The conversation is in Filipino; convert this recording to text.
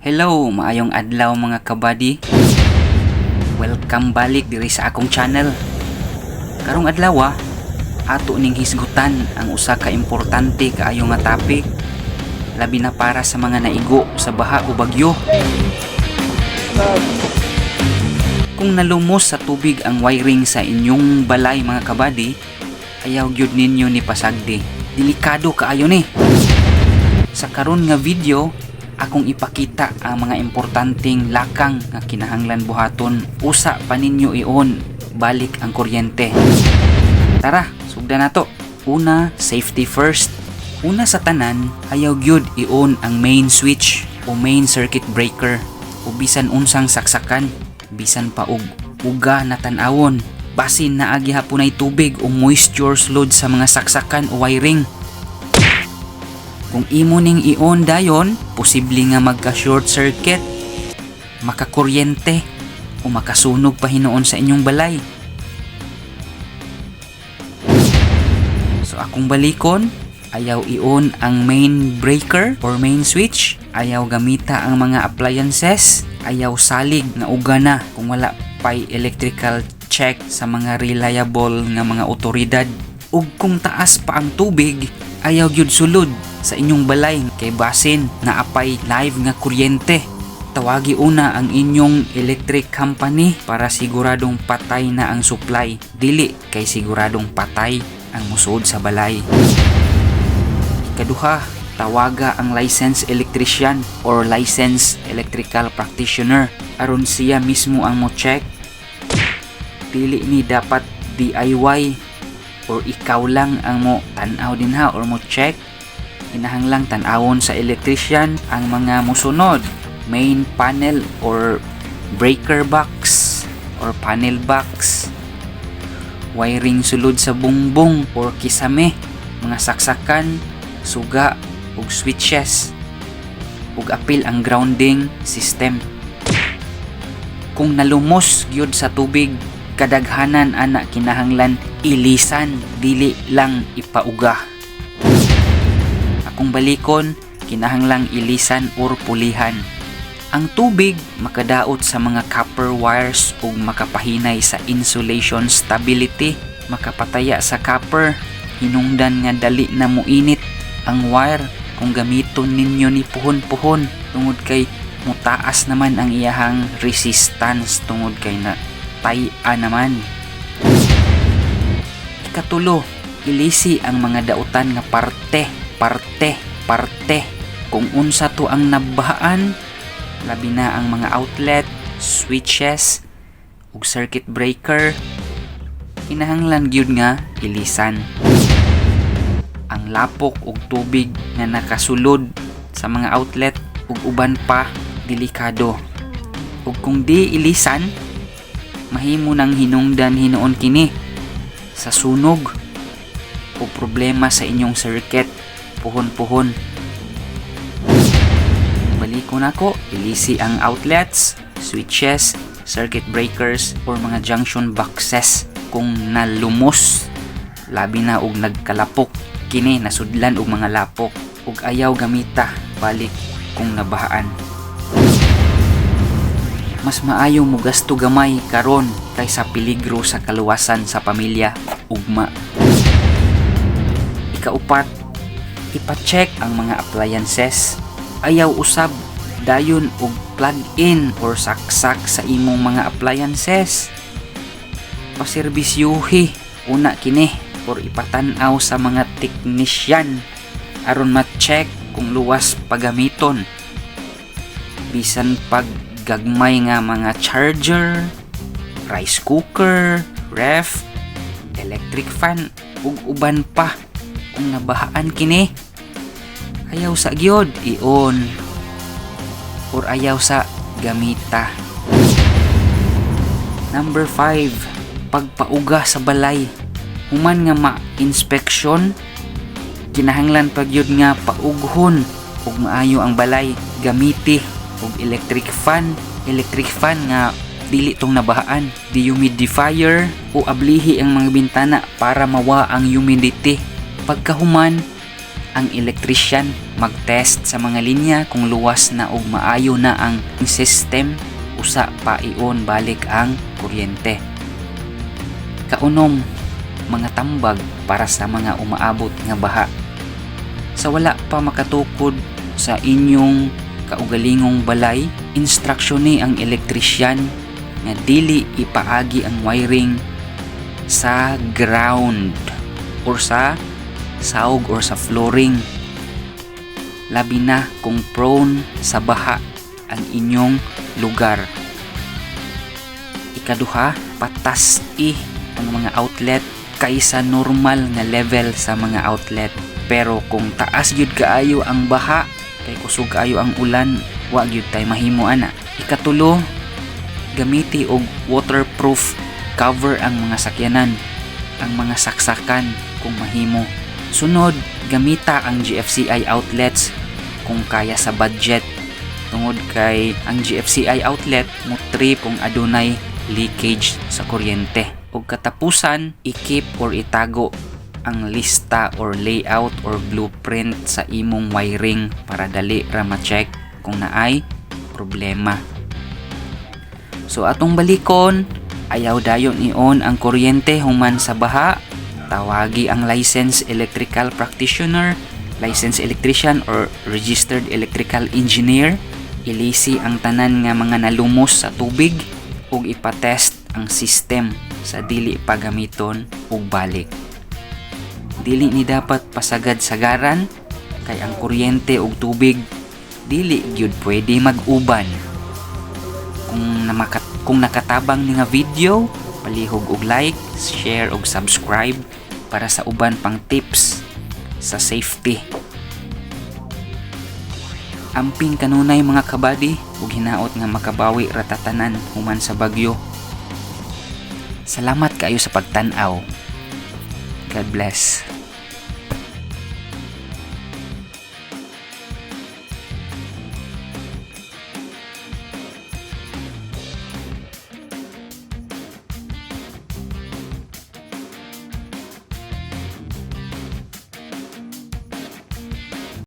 Hello, maayong adlaw mga kabady. Welcome balik diri sa akong channel. Karong adlaw, ato ning hisgutan ang usa ka importante kaayo nga topic, labi na para sa mga naigo sa baha o bagyo. Kung nalumos sa tubig ang wiring sa inyong balay mga kabady, ayaw gyud ninyo ni pasagdi. Delikado kaayo ni. Sa karon nga video, akong ipakita ang mga importanteng lakang nga kinahanglan buhaton usa pa ninyo ion balik ang kuryente. Tara, sugdan nato. Una, safety first. Una sa tanan, ayaw gyud ion ang main switch o main circuit breaker o bisan unsang saksakan, bisan pa og uga na tan-awon. Basin na agi hapunay tubig o moisture load sa mga saksakan o wiring. Kung imo ning ion dayon, posible nga magka-short circuit, makakuryente, o makasunog pa hinuon sa inyong balay. So akong balikon, ayaw ion ang main breaker or main switch, ayaw gamita ang mga appliances, ayaw salig nga uga na kung wala pay electrical check sa mga reliable nga mga otoridad. Ug kung taas pa ang tubig, ayaw gyud sulod sa inyong balay kay basin na apay live nga kuryente. Tawagi una ang inyong electric company para siguradong patay na ang supply, dili kay siguradong patay ang musud sa balay. Ikaduha, tawaga ang licensed electrician or licensed electrical practitioner aron siya mismo ang mo check. Dili ni dapat DIY or ikaw lang ang mo tan-aw dinha or mo check. Kinahanglang tan-awon sa electrician ang mga musunod: main panel or breaker box or panel box, wiring sulod sa bungbong or kisame, mga saksakan, suga ug switches, ug apil ang grounding system. Kung nalumos gyud sa tubig, kadaghanan ana kinahanglan ilisan, dili lang ipauga. Kung balikon, kinahanglang ilisan or pulihan. Ang tubig makadaot sa mga copper wires ug makapahinay sa insulation stability, makapataya sa copper, hinungdan nga dali na muinit ang wire kung gamiton ninyo ni puhon-puhon tungod kay mutaas naman ang iyahang resistance tungod kay na tay-a naman. Ikatulo, ilisi ang mga dautan nga parte kung unsa to ang nabahaan, labi na ang mga outlet, switches ug circuit breaker, kinahanglan gyud nga ilisan. Ang lapok ug tubig na nakasulod sa mga outlet ug uban pa, delikado. Ug kung di ilisan, mahimo nang hinungdan hinuon kini sa sunog o problema sa inyong circuit. Puhon-puhon. Balikon ako, ilisi ang outlets, switches, circuit breakers or mga junction boxes kung nalumos, labi na og nagkalapok kini, nasudlan og mga lapok ug ayaw gamita balik kung nabahaan. Mas maayo mo gasto gamay karon kaysa peligro sa kaluwasan sa pamilya ugma. Ikaupat, ipa-check ang mga appliances. Ayaw usab dayon og plug-in or saksak sa imong mga appliances. Paserbisyuhi una kini or ipatan-aw sa mga technician aron ma-check kung luwas pagamiton. Bisan pag gagmay nga mga charger, rice cooker, ref, electric fan ug uban pa, kung nabahaan kini, ayaw sa gyud ion or ayaw sa gamita. Number 5, pagpauga sa balay. Human nga ma-inspection, kinahanglan pagyud nga paughon ug maayo ang balay. Gamiti og electric fan nga dili tong nabahaan, dehumidifier o ablihi ang mga bintana para mawa ang humidity. Pagkahuman, ang elektrisyan mag-test sa mga linya kung luwas na ug maayo na ang system, usa pa iyon balik ang kuryente. Kaunom, mga tambag para sa mga umaabot nga baha. Sa wala pa makatukod sa inyong kaugalingong balay, instruksyon ni ang elektrisyan nga dili ipaagi ang wiring sa ground or sa sahog or sa flooring, labi na kung prone sa baha ang inyong lugar. Ikaduha, patas ang mga outlet kaysa normal na level sa mga outlet. Pero kung taas gyud kaayo ang baha, kay kusog kaayo ang ulan, wa gyud tay mahimo ana. Ikatulo, gamiti og waterproof cover ang mga sakyanan, ang mga saksakan kung mahimo. Sunod, gamita ang GFCI outlets kung kaya sa budget. Tungod kay ang GFCI outlet mo trip kung adunay leakage sa kuryente. Ug katapusan, i-keep or itago ang lista or layout or blueprint sa imong wiring para dali ra ma-check kung naay problema. So atong balikon, ayaw dayon iyon ang kuryente human sa baha. Tawagi ang licensed electrical practitioner, licensed electrician or registered electrical engineer. Ilisi ang tanan nga mga nalumos sa tubig ug ipatest ang system sa dili pagamiton ug balik. Dili ni dapat pasagad-sagaran kay ang kuryente ug tubig dili gyud pwede mag-uban. Kung nakatabang ni nga video, palihog og like, share ug subscribe para sa uban pang tips sa safety. Amping kanunay mga kabady ug hinaot nga makabawi ratatanan human sa bagyo. Salamat kaayo sa pagtan-aw. God bless.